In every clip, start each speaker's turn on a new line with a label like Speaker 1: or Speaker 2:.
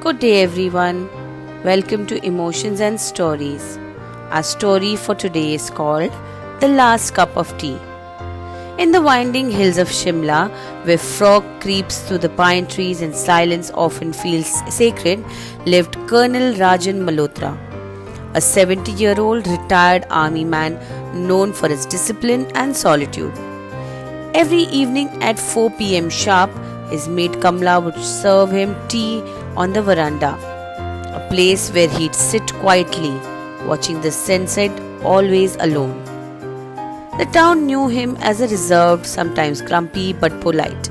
Speaker 1: Good day, everyone. Welcome to Emotions and Stories. Our story for today is called The Last Cup of Tea. In the winding hills of Shimla, where fog creeps through the pine trees and silence often feels sacred, lived Colonel Rajan Malhotra, a 70-year-old retired army man known for his discipline and solitude. Every evening at 4 p.m. sharp, his maid Kamla would serve him tea on the veranda, a place where he'd sit quietly, watching the sunset, always alone. The town knew him as a reserved, sometimes grumpy but polite.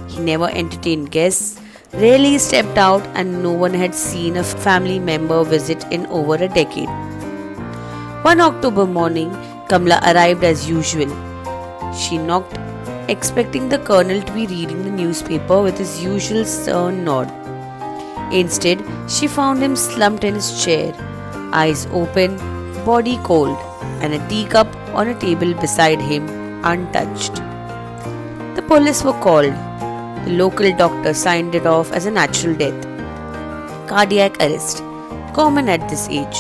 Speaker 1: He never entertained guests, rarely stepped out, and no one had seen a family member visit in over a decade. One October morning, Kamla arrived as usual. She knocked, expecting the colonel to be reading the newspaper with his usual stern nod. Instead, she found him slumped in his chair, eyes open, body cold, and a teacup on a table beside him, untouched. The police were called. The local doctor signed it off as a natural death. Cardiac arrest, common at this age.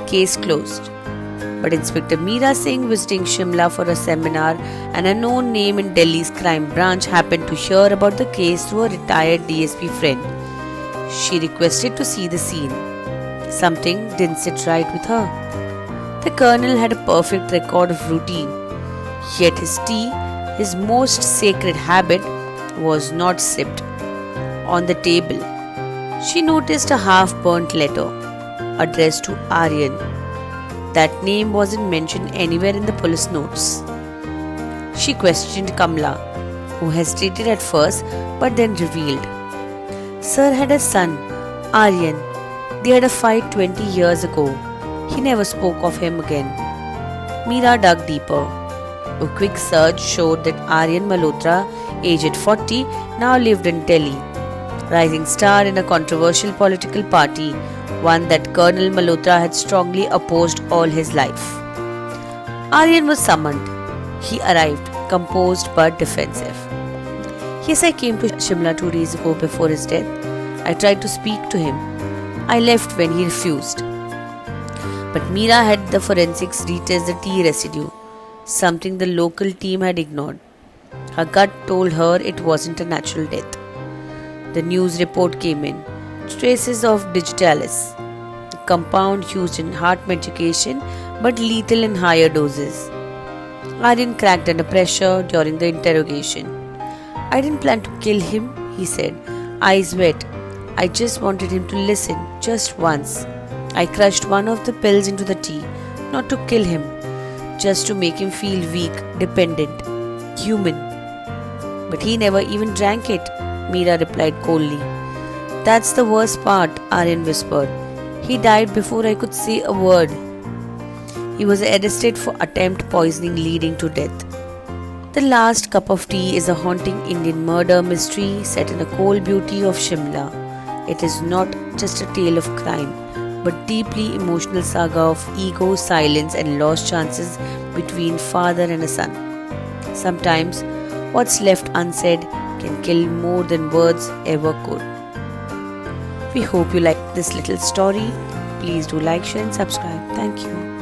Speaker 1: Case closed. But Inspector Meera Singh, visiting Shimla for a seminar, and a known name in Delhi's crime branch, happened to hear about the case through a retired DSP friend. She requested to see the scene. Something didn't sit right with her. The colonel had a perfect record of routine, yet his tea, his most sacred habit, was not sipped. On the table, she noticed a half-burnt letter addressed to Aryan. That name wasn't mentioned anywhere in the police notes. She questioned Kamla, who hesitated at first but then revealed. Sir had a son, Aryan. They had a fight 20 years ago. He never spoke of him again. Meera dug deeper. A quick search showed that Aryan Malhotra, aged 40, now lived in Delhi, rising star in a controversial political party, one that Colonel Malhotra had strongly opposed all his life. Aryan was summoned. He arrived, composed but defensive. Yes, I came to Shimla 2 days ago before his death. I tried to speak to him. I left when he refused. But Meera had the forensics retest the tea residue, something the local team had ignored. Her gut told her it wasn't a natural death. The news report came in. Traces of digitalis, a compound used in heart medication but lethal in higher doses. Aryan cracked under pressure during the interrogation. I didn't plan to kill him, he said, eyes wet. I just wanted him to listen, just once. I crushed one of the pills into the tea, not to kill him, just to make him feel weak, dependent, human. But he never even drank it, Meera replied coldly. That's the worst part, Aryan whispered. He died before I could say a word. He was arrested for attempt poisoning leading to death. The Last Cup of Tea is a haunting Indian murder mystery set in a cold beauty of Shimla. It is not just a tale of crime, but deeply emotional saga of ego, silence, and lost chances between father and a son. Sometimes, what's left unsaid can kill more than words ever could. We hope you like this little story. Please do like, share, and subscribe. Thank you.